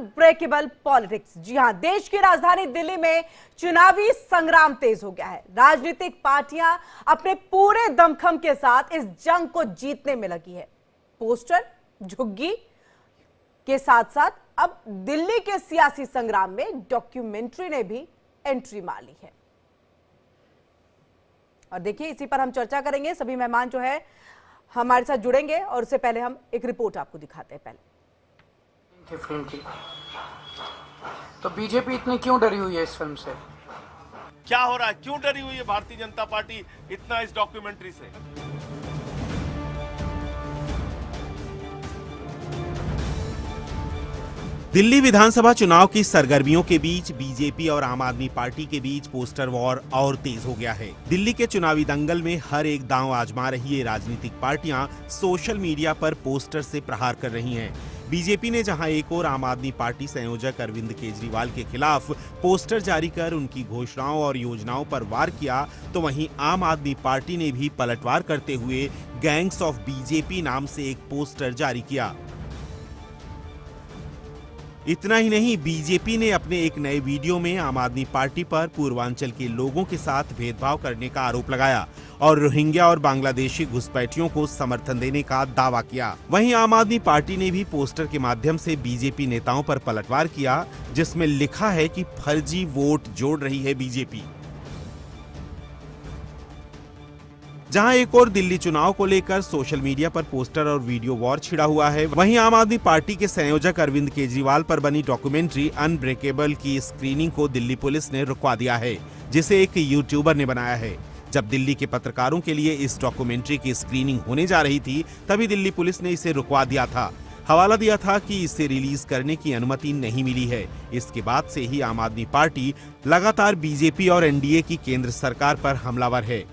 Unbreakable politics. जी हां, देश की राजधानी दिल्ली में चुनावी संग्राम तेज हो गया है। राजनीतिक पार्टियां अपने पूरे दमखम के साथ इस जंग को जीतने में लगी है। पोस्टर, झुग्गी के साथ साथ अब दिल्ली के सियासी संग्राम में डॉक्यूमेंट्री ने भी एंट्री मार ली है। और देखिए, इसी पर हम चर्चा करेंगे। सभी मेहमान जो है हमारे साथ जुड़ेंगे और उससे पहले हम एक रिपोर्ट आपको दिखाते हैं। पहले फिल्म की तो बीजेपी इतनी क्यों डरी हुई है इस फिल्म से? क्या हो रहा है, क्यों डरी हुई है भारतीय जनता पार्टी इतना इस डॉक्यूमेंट्री से? दिल्ली विधानसभा चुनाव की सरगर्मियों के बीच बीजेपी और आम आदमी पार्टी के बीच पोस्टर वॉर और तेज हो गया है। दिल्ली के चुनावी दंगल में हर एक दांव आजमा रही ये राजनीतिक पार्टियां सोशल मीडिया पर पोस्टर से प्रहार कर रही हैं। बीजेपी ने जहां एक और आम आदमी पार्टी संयोजक अरविंद केजरीवाल के खिलाफ पोस्टर जारी कर उनकी घोषणाओं और योजनाओं पर वार किया, तो वहीं आम आदमी पार्टी ने भी पलटवार करते हुए गैंग्स ऑफ बीजेपी नाम से एक पोस्टर जारी किया। इतना ही नहीं, बीजेपी ने अपने एक नए वीडियो में आम आदमी पार्टी पर पूर्वांचल के लोगों के साथ भेदभाव करने का आरोप लगाया और रोहिंग्या और बांग्लादेशी घुसपैठियों को समर्थन देने का दावा किया। वहीं आम आदमी पार्टी ने भी पोस्टर के माध्यम से बीजेपी नेताओं पर पलटवार किया, जिसमें लिखा है कि फर्जी वोट जोड़ रही है बीजेपी। जहां एक और दिल्ली चुनाव को लेकर सोशल मीडिया पर पोस्टर और वीडियो वॉर छिड़ा हुआ है, वहीं आम आदमी पार्टी के संयोजक अरविंद केजरीवाल पर बनी डॉक्यूमेंट्री अनब्रेकेबल की स्क्रीनिंग को दिल्ली पुलिस ने रुकवा दिया है, जिसे एक यूट्यूबर ने बनाया है। जब दिल्ली के पत्रकारों के लिए इस डॉक्यूमेंट्री की स्क्रीनिंग होने जा रही थी, तभी दिल्ली पुलिस ने इसे रुकवा दिया था। हवाला दिया था कि इसे रिलीज करने की अनुमति नहीं मिली है। इसके बाद से ही आम आदमी पार्टी लगातार बीजेपी और एनडीए की केंद्र सरकार पर हमलावर है।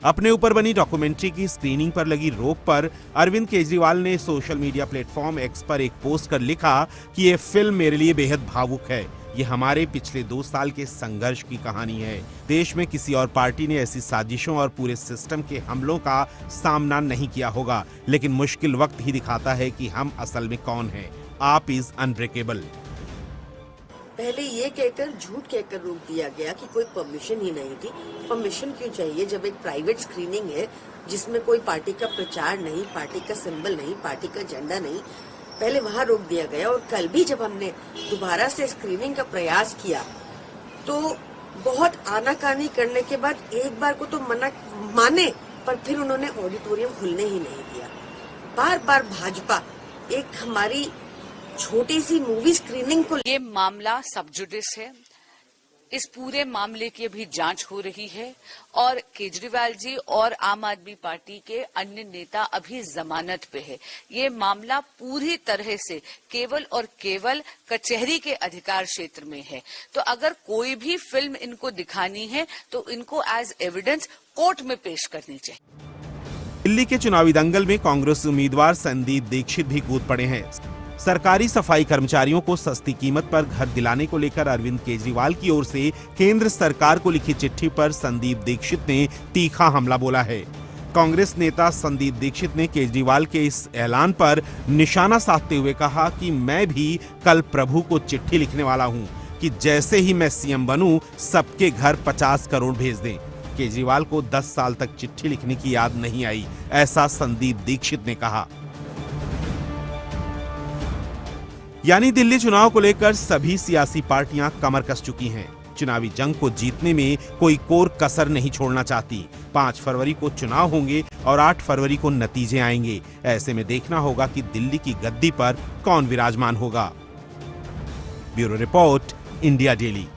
अपने ऊपर बनी डॉक्यूमेंट्री की स्क्रीनिंग पर लगी रोक पर अरविंद केजरीवाल ने सोशल मीडिया प्लेटफॉर्म एक्स पर एक पोस्ट कर लिखा कि ये फिल्म मेरे लिए बेहद भावुक है। ये हमारे पिछले 2 साल के संघर्ष की कहानी है। देश में किसी और पार्टी ने ऐसी साजिशों और पूरे सिस्टम के हमलों का सामना नहीं किया होगा, लेकिन मुश्किल वक्त ही दिखाता है कि हम असल में कौन हैं। आप इज अनब्रेकेबल। पहले ये कहकर झूठ कहकर रोक दिया गया कि कोई परमिशन ही नहीं थी। परमिशन क्यों चाहिए जब एक प्राइवेट स्क्रीनिंग है जिसमें कोई पार्टी का प्रचार नहीं, पार्टी का सिंबल नहीं, पार्टी का झंडा नहीं। पहले वहां रोक दिया गया और कल भी जब हमने दोबारा से स्क्रीनिंग का प्रयास किया तो बहुत आनाकानी करने के बाद एक बार को तो माने, पर फिर उन्होंने ऑडिटोरियम खुलने ही नहीं दिया। बार बार भाजपा एक हमारी छोटी सी मूवी स्क्रीनिंग को, ये मामला सब जुडिस है। इस पूरे मामले की अभी जांच हो रही है और केजरीवाल जी और आम आदमी पार्टी के अन्य नेता अभी जमानत पे है। ये मामला पूरी तरह से केवल और केवल कचहरी के अधिकार क्षेत्र में है। तो अगर कोई भी फिल्म इनको दिखानी है तो इनको एज एविडेंस कोर्ट में पेश करनी चाहिए। दिल्ली के चुनावी दंगल में कांग्रेस उम्मीदवार संदीप दीक्षित भी कूद पड़े हैं। सरकारी सफाई कर्मचारियों को सस्ती कीमत पर घर दिलाने को लेकर अरविंद केजरीवाल की ओर से केंद्र सरकार को लिखी चिट्ठी पर संदीप दीक्षित ने तीखा हमला बोला है। कांग्रेस नेता संदीप दीक्षित ने केजरीवाल के इस ऐलान पर निशाना साधते हुए कहा कि मैं भी कल प्रभु को चिट्ठी लिखने वाला हूं कि जैसे ही मैं सीएम बनूं सबके घर 50 करोड़ भेज दें। केजरीवाल को 10 साल तक चिट्ठी लिखने की याद नहीं आई, ऐसा संदीप दीक्षित ने कहा। यानी दिल्ली चुनाव को लेकर सभी सियासी पार्टियां कमर कस चुकी हैं। चुनावी जंग को जीतने में कोई कोर कसर नहीं छोड़ना चाहती। 5 फरवरी को चुनाव होंगे और 8 फरवरी को नतीजे आएंगे। ऐसे में देखना होगा कि दिल्ली की गद्दी पर कौन विराजमान होगा। Bureau report, India daily.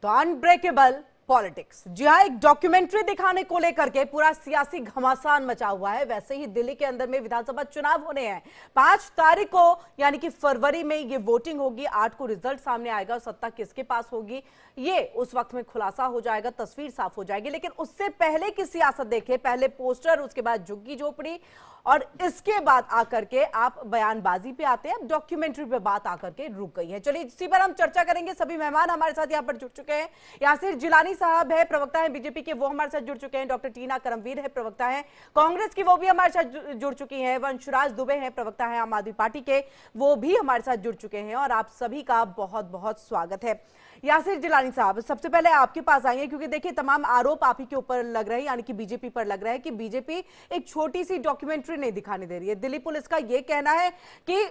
तो अनब्रेकेबल पॉलिटिक्स, जी हाँ, एक डॉक्यूमेंट्री दिखाने को लेकर के पूरा सियासी घमासान मचा हुआ है। वैसे ही दिल्ली के अंदर में विधानसभा चुनाव होने हैं। 5 तारीख को यानी कि फरवरी में ये वोटिंग होगी। 8 को रिजल्ट सामने आएगा। सत्ता किसके पास होगी ये उस वक्त में खुलासा हो जाएगा, तस्वीर साफ हो जाएगी। लेकिन उससे पहले की सियासत देखें, पहले पोस्टर, उसके बाद झुग्गी झोपड़ी और इसके बाद आकर के आप बयानबाजी पे आते हैं। अब डॉक्यूमेंट्री पे बात आकर के रुक गई है। चलिए इसी पर हम चर्चा करेंगे। सभी मेहमान हमारे साथ यहाँ पर जुड़ चुके हैं। यासिर जिलानी साहब है, प्रवक्ता है बीजेपी के, वो हमारे साथ जुड़ चुके हैं। डॉक्टर टीना करमवीर है, प्रवक्ता है कांग्रेस की, वो भी हमारे साथ जुड़ चुकी हैं। वंशराज दुबे हैं, प्रवक्ता है आम आदमी पार्टी के, वो भी हमारे साथ जुड़ चुके हैं। और आप सभी का बहुत बहुत स्वागत है। यासिर जिलानी साहब, सबसे पहले आपके पास आएंगे, क्योंकि देखिए तमाम आरोप आप ही के ऊपर लग रहे हैं, यानी कि बीजेपी पर लग रहा है कि बीजेपी एक छोटी सी डॉक्यूमेंट्री नहीं दिखाने दे रही है। दिल्ली पुलिस का ये कहना है कि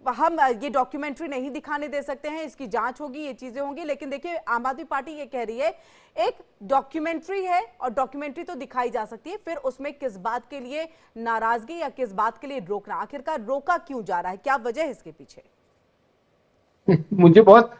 हम ये डॉक्यूमेंट्री नहीं दिखाने दे सकते हैं, इसकी जांच होगी, ये चीजें होंगी। लेकिन देखिए आम आदमी पार्टी ये कह रही है एक डॉक्यूमेंट्री है और डॉक्यूमेंट्री तो दिखाई जा सकती है, फिर उसमें किस बात के लिए नाराजगी या किस बात के लिए रोकना, आखिरकार रोका क्यों जा रहा है, क्या वजह है इसके पीछे? मुझे बहुत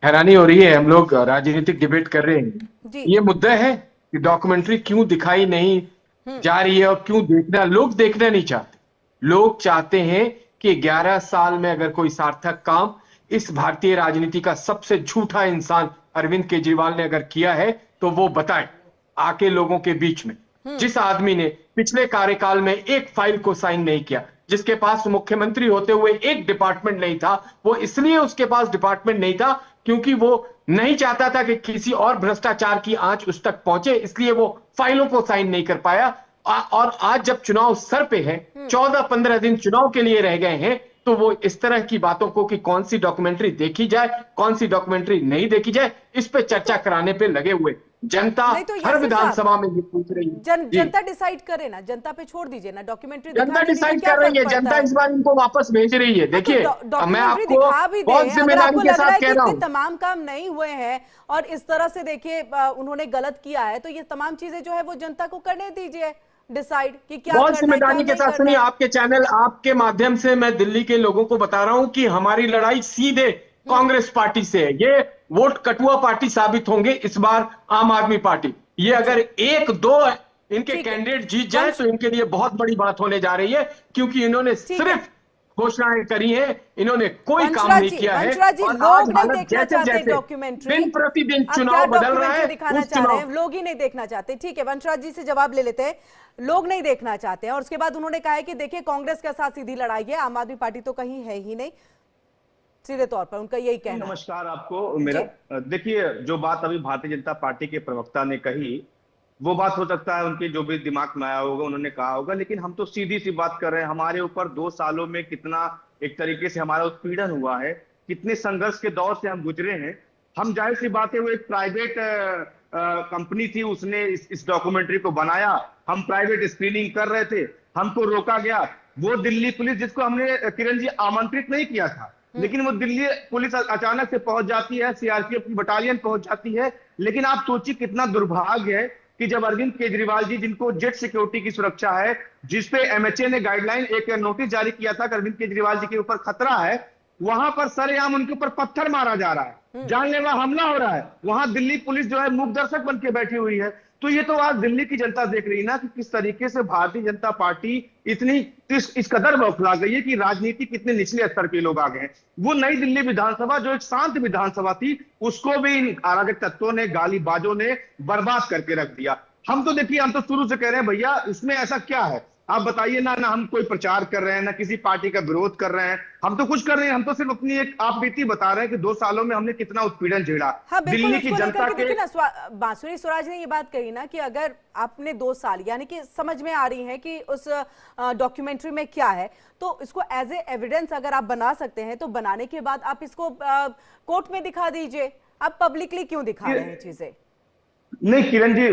हैरानी हो रही है। हम लोग राजनीतिक डिबेट कर रहे हैं, ये मुद्दा है कि डॉक्यूमेंट्री क्यों दिखाई नहीं जा रही है और क्यों लोग देखना नहीं चाहते। लोग चाहते हैं कि 11 साल में अगर कोई सार्थक काम इस भारतीय राजनीति का सबसे झूठा इंसान अरविंद केजरीवाल ने अगर किया है तो वो बताए आके लोगों के बीच में। जिस आदमी ने पिछले कार्यकाल में एक फाइल को साइन नहीं किया, जिसके पास मुख्यमंत्री होते हुए एक डिपार्टमेंट नहीं था, वो इसलिए उसके पास डिपार्टमेंट नहीं था क्योंकि वो नहीं चाहता था कि किसी और भ्रष्टाचार की आंच उस तक पहुंचे, इसलिए वो फाइलों को साइन नहीं कर पाया। और आज जब चुनाव सर पे है, 14-15 दिन चुनाव के लिए रह गए हैं, तो वो इस तरह की बातों को कि कौन सी डॉक्यूमेंट्री देखी जाए, कौन सी डॉक्यूमेंट्री नहीं देखी जाए, इस पे चर्चा कराने पे लगे हुए। जनता तो हर विधानसभा में ये पूछ रही है। जनता डिसाइड करे ना, जनता पे छोड़ दीजिए ना, डॉक्यूमेंट्री जनता डिसाइड कर रही है, जनता इस बार इनको वापस भेज रही है। देखिए मैं आपको बहुत जिम्मेदारी के साथ कह रहा हूँ, तमाम काम नहीं हुए हैं और इस तरह से देखिए उन्होंने गलत किया है, तो ये तमाम चीजें जो है वो जनता को करने दीजिए डिसाइड कि क्या बहुत जिम्मेदारी के साथ सुनिए। आपके चैनल, आपके माध्यम से मैं दिल्ली के लोगों को बता रहा हूं कि हमारी लड़ाई सीधे कांग्रेस पार्टी से है। ये वोट कटुआ पार्टी साबित होंगे इस बार आम आदमी पार्टी। ये अगर 1-2 इनके कैंडिडेट जीत जाए तो इनके लिए बहुत बड़ी बात होने जा रही है, क्योंकि इन्होंने सिर्फ घोषणाएं करी हैं, इन्होंने कोई काम नहीं किया है। और आज हालत जैसे जैसे दिन प्रतिदिन चुनाव बदल रहा है, दिखाना चाह रहे हैं, लोग ही नहीं देखना चाहते। ठीक है, वंशराज जी से जवाब ले लेते हैं। लोग नहीं देखना चाहते हैं और उसके बाद उन्होंने कहा है कि देखिए कांग्रेस के साथ सीधी लड़ाई है, आम आदमी पार्टी तो कहीं है ही नहीं, सीधे तौर पर उनका यही कहना है। नमस्कार आपको मेरा। देखिए जो बात अभी भारतीय जनता पार्टी के प्रवक्ता ने कही, वो बात हो सकता है उनके जो भी दिमाग में आया होगा उन्होंने कहा होगा, लेकिन हम तो सीधी सी बात कर रहे हैं। हमारे ऊपर 2 सालों में कितना एक तरीके से हमारा उत्पीड़न हुआ है, कितने संघर्ष के दौर से हम गुजरे हैं। हम जाहिर सी बात है, वो एक प्राइवेट कंपनी थी, उसने इस डॉक्यूमेंट्री को बनाया, हम प्राइवेट स्क्रीनिंग कर रहे थे, हमको रोका गया। वो दिल्ली पुलिस जिसको हमने किरण जी आमंत्रित नहीं किया था, लेकिन वो दिल्ली पुलिस अचानक से पहुंच जाती है, सीआरपीएफ की बटालियन पहुंच जाती है। लेकिन आप सोचिए कितना दुर्भाग्य है कि जब अरविंद केजरीवाल जी, जिनको जेट सिक्योरिटी की सुरक्षा है, जिसपे एमएचए ने गाइडलाइन एक नोटिस जारी किया था कि अरविंद केजरीवाल जी के ऊपर खतरा है, वहां पर सरेआम उनके ऊपर पत्थर मारा जा रहा है, जानलेवा हमला हो रहा है। वहां दिल्ली पुलिस जो है मूक दर्शक बन के बैठी हुई है। तो ये तो आज दिल्ली की जनता देख रही है ना कि किस तरीके से भारतीय जनता पार्टी इतनी इस कदर बौखला गई है कि राजनीति कितने निचले स्तर के लोग आ गए हैं। वो नई दिल्ली विधानसभा जो एक शांत विधानसभा थी, उसको भी इन अराजक तत्वों ने, गालीबाजों ने बर्बाद करके रख दिया। हम तो देखिए, हम तो शुरू से कह रहे हैं भैया इसमें ऐसा क्या है, आप बताइए ना। ना हम कोई प्रचार कर रहे हैं, ना किसी पार्टी का विरोध कर रहे हैं, हम तो कुछ कर रहे हैं। हम तो सिर्फ अपनी एक आप बीती बता रहे हैं कि 2 सालों में हमने कितना उत्पीड़न झेला। हाँ, दिल्ली की जनता के बांसुरी स्वराज ने ये बात कही ना कि अगर आपने 2 साल, यानी कि समझ में आ रही है कि उस डॉक्यूमेंट्री में क्या है, तो इसको एज ए एविडेंस अगर आप बना सकते हैं तो बनाने के बाद आप इसको कोर्ट में दिखा दीजिए। आप पब्लिकली क्यों दिखा रहे हैं चीजें? नहीं किरण जी,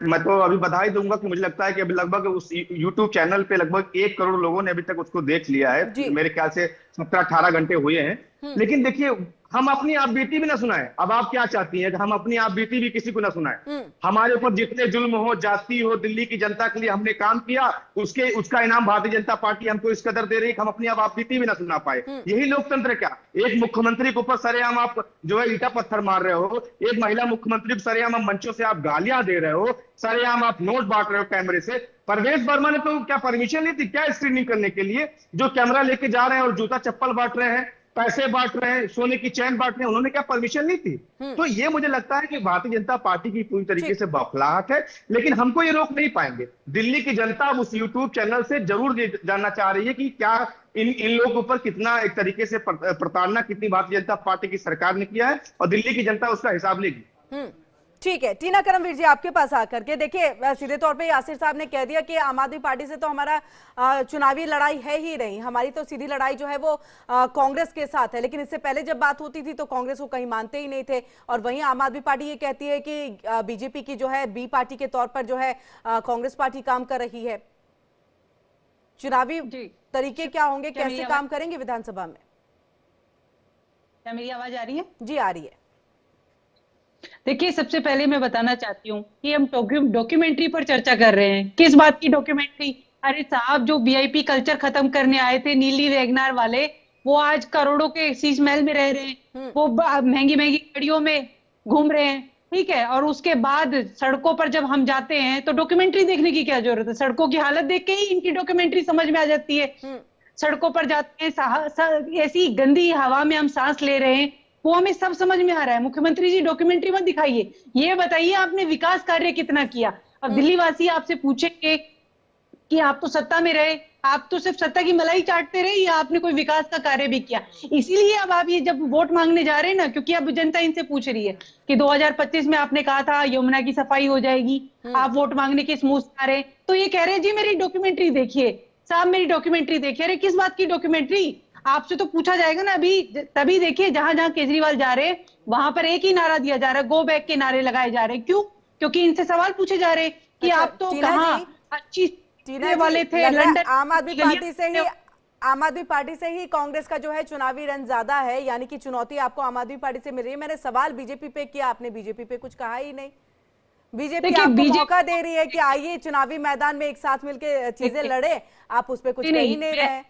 मैं तो अभी बधाई दूंगा कि मुझे लगता है कि अभी लगभग उस YouTube चैनल पे लगभग 1 करोड़ लोगों ने अभी तक उसको देख लिया है। मेरे ख्याल से 17-18 घंटे हुए हैं। लेकिन देखिए, हम अपनी आप बीती भी ना सुनाए। अब आप क्या चाहती हैं कि हम अपनी आप बीती भी किसी को ना सुनाए? हमारे ऊपर जितने जुल्म हो, जाती हो, दिल्ली की जनता के लिए हमने काम किया, उसका इनाम भारतीय जनता पार्टी हमको इस कदर दे रही है कि हम अपनी आप बीती भी ना सुना पाए। यही लोकतंत्र क्या? एक मुख्यमंत्री के ऊपर सरेआम आप जो है ईटा पत्थर मार रहे हो, एक महिला मुख्यमंत्री को सरेआम आप मंचों से आप गालियां दे रहे हो, सरेआम आप नोट बांट रहे हो कैमरे से। परवेश वर्मा ने तो क्या परमिशन ली थी क्या स्क्रीनिंग करने के लिए? जो कैमरा लेके जा रहे हैं और जूता चप्पल बांट रहे हैं, पैसे बांट रहे हैं, सोने की चैन बांट रहे हैं, उन्होंने क्या परमिशन ली थी? तो ये मुझे लगता है कि भारतीय जनता पार्टी की पूरी तरीके से बौखलाहट है, लेकिन हमको ये रोक नहीं पाएंगे। दिल्ली की जनता उस यूट्यूब चैनल से जरूर जानना चाह रही है कि क्या इन लोगों के ऊपर कितना एक तरीके से प्रताड़ना कितनी भारतीय जनता पार्टी की सरकार ने किया है, और दिल्ली की जनता उसका हिसाब लेगी। ठीक है, टीना करमवीर जी आपके पास आकर के देखिए, सीधे तौर पे यासिर साहब ने कह दिया कि आम आदमी पार्टी से तो हमारा चुनावी लड़ाई है ही नहीं, हमारी तो सीधी लड़ाई जो है वो कांग्रेस के साथ है। लेकिन इससे पहले जब बात होती थी तो कांग्रेस को कहीं मानते ही नहीं थे, और वहीं आम आदमी पार्टी ये कहती है कि बीजेपी की जो है बी पार्टी के तौर पर जो है कांग्रेस पार्टी काम कर रही है। चुनावी तरीके क्या होंगे, कैसे काम करेंगे विधानसभा में? क्या मेरी आवाज आ रही है? जी आ रही है। देखिए, सबसे पहले मैं बताना चाहती हूँ कि हम डॉक्यूमेंट्री पर चर्चा कर रहे हैं। किस बात की डॉक्यूमेंट्री? अरे साहब, जो वीआईपी कल्चर खत्म करने आए थे नीली वैगनार वाले, वो आज करोड़ों के शीश महल में रह रहे हैं, वो महंगी महंगी गाड़ियों में घूम रहे हैं, ठीक है। और उसके बाद सड़कों पर जब हम जाते हैं तो डॉक्यूमेंट्री देखने की क्या जरूरत है? सड़कों की हालत देख के ही इनकी डॉक्यूमेंट्री समझ में आ जाती है। सड़कों पर जाते हैं, ऐसी गंदी हवा में हम सांस ले रहे हैं, वो हमें सब समझ में आ रहा है। मुख्यमंत्री जी, डॉक्यूमेंट्री मत दिखाइए, ये बताइए आपने विकास कार्य कितना किया। अब दिल्ली वासी आपसे पूछेंगे कि आप तो सत्ता में रहे, आप तो सिर्फ सत्ता की मलाई चाटते रहे, या आपने कोई विकास का कार्य भी किया? इसीलिए अब आप ये जब वोट मांगने जा रहे हैं ना, क्योंकि अब जनता इनसे पूछ रही है कि 2025 में आपने कहा था यमुना की सफाई हो जाएगी, आप वोट मांगने के स्मूथ आ रहे, तो ये कह रहे हैं जी मेरी डॉक्यूमेंट्री देखिए साहब, मेरी डॉक्यूमेंट्री देखिए। अरे किस बात की डॉक्यूमेंट्री? आपसे तो पूछा जाएगा ना। अभी तभी देखिए, जहां जहां केजरीवाल जा रहे हैं वहां पर एक ही नारा दिया जा रहा है, गो बैक के नारे लगाए जा रहे हैं। क्यों? क्योंकि इनसे सवाल पूछे जा रहे हैं कि आप तो कहां अच्छी वाले थे, लंदन। आम आदमी पार्टी से ही कांग्रेस का जो है चुनावी रन ज्यादा है, यानी कि चुनौती आपको आम आदमी पार्टी से मिल रही है। मैंने सवाल बीजेपी पे किया, आपने बीजेपी पे कुछ कहा ही नहीं। बीजेपी आपको मौका दे रही है कि आइए चुनावी मैदान में एक साथ मिलकर चीजें लड़े, आप उस पर कुछ कह ही नहीं रहे।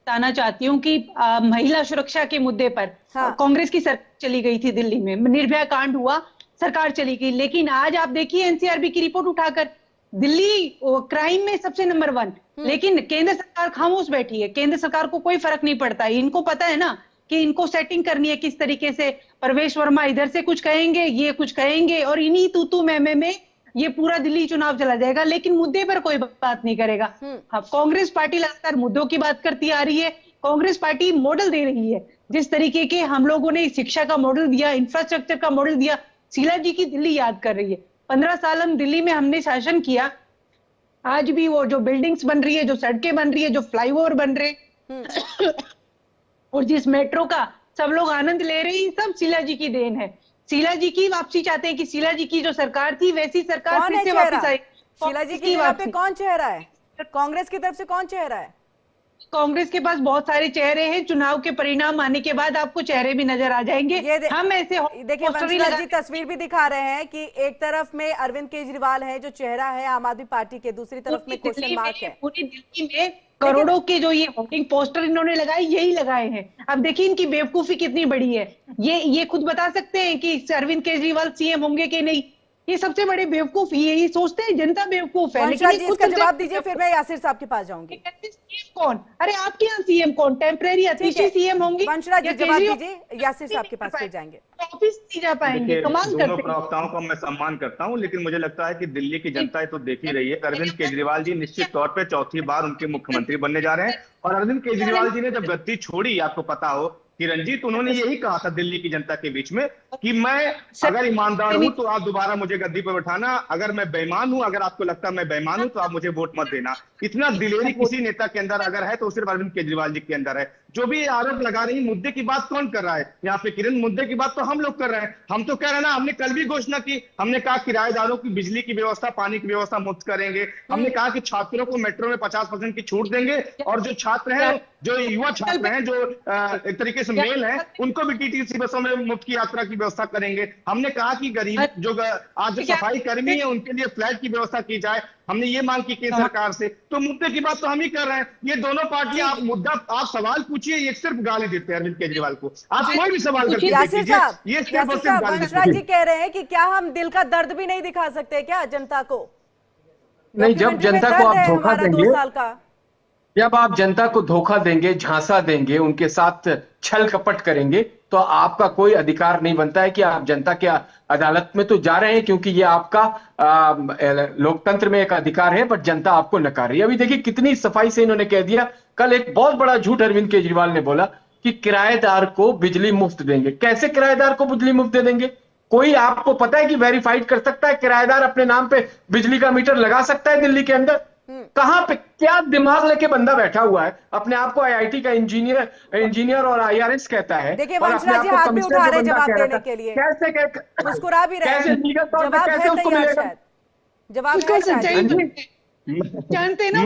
बताना चाहती हूँ कि महिला सुरक्षा के मुद्दे पर कांग्रेस की सरकार चली गई थी दिल्ली में, निर्भया कांड हुआ, सरकार चली गई। लेकिन आज आप देखिए एनसीआरबी की रिपोर्ट उठाकर, दिल्ली क्राइम में सबसे नंबर 1, लेकिन केंद्र सरकार खामोश बैठी है। केंद्र सरकार को कोई फर्क नहीं पड़ता। इनको पता है ना कि इनको सेटिंग करनी है किस तरीके से। परवेश वर्मा इधर से कुछ कहेंगे, ये कुछ कहेंगे, और इन्हीं तू में ये पूरा दिल्ली चुनाव चला जाएगा, लेकिन मुद्दे पर कोई बात नहीं करेगा। हाँ, कांग्रेस पार्टी लगातार मुद्दों की बात करती आ रही है। कांग्रेस पार्टी मॉडल दे रही है, जिस तरीके के हम लोगों ने शिक्षा का मॉडल दिया, इंफ्रास्ट्रक्चर का मॉडल दिया, शीला जी की दिल्ली याद कर रही है। 15 साल हम दिल्ली में हमने शासन किया, आज भी वो जो बिल्डिंग्स बन रही है, जो सड़कें बन रही है, जो फ्लाईओवर बन रहे और जिस मेट्रो का सब लोग आनंद ले रहे हैं, सब शीला जी की देन है। शीला जी की वापसी चाहते हैं कि शीला जी की जो सरकार थी वैसी सरकार फिर से वापस आए। शीला जी की जगह पे कौन चेहरा है? कांग्रेस की तरफ से कौन चेहरा है? कांग्रेस के पास बहुत सारे चेहरे हैं। चुनाव के परिणाम आने के बाद आपको चेहरे भी नजर आ जाएंगे। हम ऐसे देखिए, वंशराज जी तस्वीर भी दिखा रहे हैं कि एक तरफ में अरविंद केजरीवाल है जो चेहरा है आम आदमी पार्टी के, दूसरी तरफ में क्वेश्चन मार्क है। पूरी दिल्ली में करोड़ों के जो ये होर्डिंग पोस्टर इन्होंने लगाए, यही लगाए हैं। अब देखिए इनकी बेवकूफी कितनी बड़ी है। ये खुद बता सकते हैं कि अरविंद केजरीवाल सीएम होंगे कि नहीं। ये सबसे बड़े बेवकूफ ये सोचते हैं जनता बेवकूफ है। लेकिन इसका जवाब दीजिए, फिर मैं यासिर साहब के पास जाऊंगी। कौन? अरे आपके यहाँ सीएम कौन? टेम्परेरी अतिथि सीएम होंगे? वंशराज जी जवाब दीजिए, यासिर साहब के पास फिर जाएंगे। ऑफिस नहीं जा पाएंगे। कमाल दोनों प्रवक्ताओं का मैं सम्मान करता हूँ, लेकिन मुझे लगता है कि दिल्ली की जनता तो देख ही रही है। अरविंद केजरीवाल जी निश्चित तौर पे चौथी बार उनके मुख्यमंत्री बनने जा रहे हैं। और अरविंद केजरीवाल जी ने जब गद्दी छोड़ी, आपको पता हो कि रंजीत, उन्होंने यही कहा था दिल्ली की जनता के बीच में कि मैं अगर ईमानदार हूं तो आप दोबारा मुझे गद्दी पर बैठाना, अगर मैं बेईमान हूं, अगर आपको लगता है मैं बेईमान हूं तो आप मुझे वोट मत देना। इतना दिलेरी किसी नेता के अंदर अगर है तो सिर्फ अरविंद केजरीवाल जी के अंदर है। जो भी आरोप लगा रही, मुद्दे की बात कौन कर रहा है यहाँ पे? किरण, मुद्दे की बात तो हम लोग कर रहे हैं। हम तो कह रहे हैं ना, हमने कल भी घोषणा की, हमने कहा किराएदारों की बिजली की व्यवस्था, पानी की व्यवस्था मुफ्त करेंगे। हमने कहा कि छात्रों को मेट्रो में 50% की छूट देंगे, और जो छात्र हैं, जो युवा छात्र हैं, जो एक तरीके से मेल है, उनको भी टीटीसी बसों में मुफ्त की यात्रा की व्यवस्था करेंगे। हमने कहा कि गरीब जो आज जो सफाई कर्मी है उनके लिए फ्लैट की व्यवस्था की जाए। हमने ये मांग की केंद्र सरकार से। तो मुद्दे की बात तो हम ही कर रहे हैं। ये दोनों पार्टियां, आप मुद्दा, आप सवाल पूछिए, ये सिर्फ गाली देते हैं अरविंद केजरीवाल को। आप कोई भी सवाल करके देखिए, ये सिर्फ वंशराज जी कह रहे हैं कि क्या हम दिल का दर्द भी नहीं दिखा सकते क्या जनता को? नहीं, जब जनता को आप धोखा देंगे, 2 साल का जब आप जनता को धोखा देंगे, झांसा देंगे, उनके साथ छल कपट करेंगे, तो आपका कोई अधिकार नहीं बनता है कि आप जनता के अदालत में तो जा रहे हैं, क्योंकि ये आपका लोकतंत्र में एक अधिकार है, बट जनता आपको नकार रही है। अभी देखिए कितनी सफाई से इन्होंने कह दिया। कल एक बहुत बड़ा झूठ अरविंद केजरीवाल ने बोला कि किराएदार को बिजली मुफ्त देंगे। कैसे किराएदार को बिजली मुफ्त दे देंगे? कोई आपको पता है कि वेरीफाइड कर सकता है? किराएदार अपने नाम पे बिजली का मीटर लगा सकता है दिल्ली के अंदर? कहां पे क्या दिमाग लेके बंदा बैठा हुआ है, अपने आप को आईआईटी का इंजीनियर और आईआरएस कहता है। देखिए वंशराज जी हाथ भी उठा रहे जवाब देने के लिए, मुस्कुरा भी रहे हैं, जवाब है तैयार शायद, जवाब जानते ना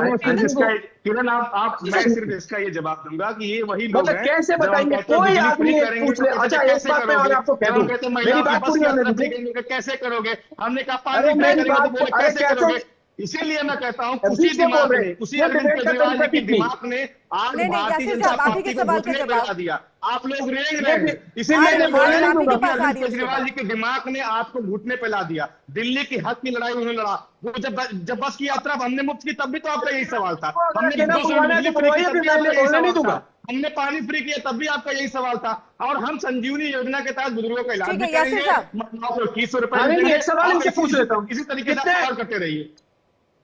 किरण, आप मैं सिर्फ इसका ये जवाब दूंगा कि ये वही लोग हैं कैसे बताएंगे? कोई आदमी पूछ ले, अच्छा एक बात मैं आपको कह दूं, मेरी बात पूरी कैसे करोगे? हमने कहा पानी कैसे करोगे? इसीलिए मैं कहता हूँ उसी दिमाग उसी अरविंद केजरीवाल जी के दिमाग ने आज भारतीय जनता पार्टी को घुटने पे ला दिया। आप लोग रेंग रहे हैं, इसीलिए अरविंद केजरीवाल जी के दिमाग ने आपको घुटने पे ला दिया। दिल्ली की हक की लड़ाई उन्होंने लड़ा, वो जब बस की यात्रा हमने मुफ्त की तब भी तो आपका यही सवाल था। हमने पानी फ्री किया तब भी आपका यही सवाल था। और हम संजीवनी योजना के तहत बुजुर्गों का इलाज भी करेंगे, 2100 रुपए। एक सवाल इनसे पूछ लेता हूँ, इसी तरीके से सवाल करते रहिए।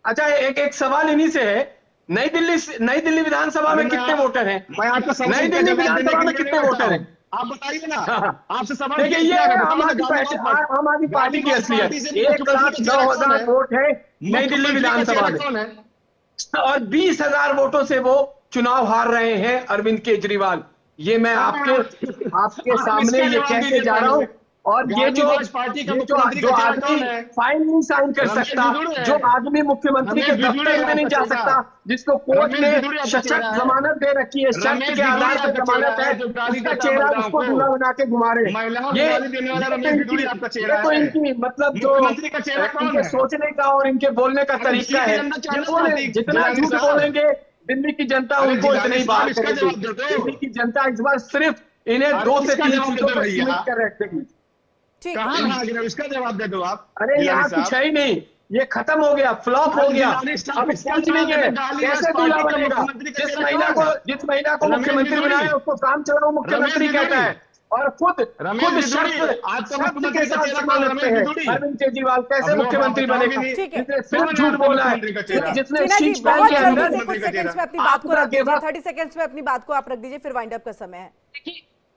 अच्छा एक सवाल इन्हीं से है, नई दिल्ली विधानसभा में कितने वोटर हैं? मैं आपको नई दिल्ली विधानसभा में कितने वोटर हैं? आप बताइए ना, आपसे सवाल। देखिए ये आम आदमी पार्टी की असलियत, 1,09,000 वोट है नई दिल्ली विधानसभा में, और 20,000 वोटों से वो चुनाव हार रहे हैं अरविंद केजरीवाल। ये मैं आपके सामने ये कहते जा रहा हूँ। और ये जो आदमी फाइल नहीं साइन कर सकता, जो आदमी मुख्यमंत्री के दफ्तर में नहीं जा सकता, जिसको कोर्ट ने सशक्त जमानत दे रखी है, शर्त के आधार पर जमानत है, उसका चेहरा उसको दूल्हा बना के घुमा रहे हैं। ये तो इनकी मतलब जो इनके सोचने का और इनके बोलने का तरीका है, जितना झूठ बोलेंगे दिल्ली की जनता उनको इतने ही बात करेगी। दिल्ली की जनता इस बार सिर्फ इन्हें 2 से 3 सीटों पर सीमित कर रखेगी। इसका जवाब दे दो आप। अरे यहाँ कुछ है ही नहीं, ये खत्म हो गया, फ्लॉप हो गया, अब कुछ नहीं है। कैसे दूल्हा बनेगा? जिस महिला को मुख्यमंत्री बनाया उसको काम चलाओ मुख्यमंत्री कहता है, और खुद शर्त के साथ जमानत पे है। अरविंद केजरीवाल कैसे मुख्यमंत्री बनेगा? जिसने सिर्फ झूठ बोला है, जिसने शीश पहन के अंदर 30 सेकंड्स में अपनी बात को रख दीजिए, 30 सेकंड्स में अपनी बात को आप रख दीजिए, फिर वाइंड अप का समय है।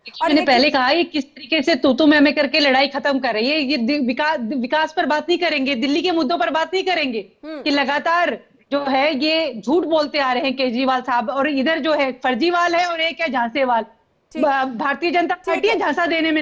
मैंने पहले कहा ये किस तरीके से तू मैं करके लड़ाई खत्म कर रही है। ये विकास पर बात नहीं करेंगे, दिल्ली के मुद्दों पर बात नहीं करेंगे कि लगातार जो है ये झूठ बोलते आ रहे हैं केजरीवाल साहब, और इधर जो है फर्जीवाल है और एक है झांसेवाल। भारतीय जनता पार्टी है झांसा देने में।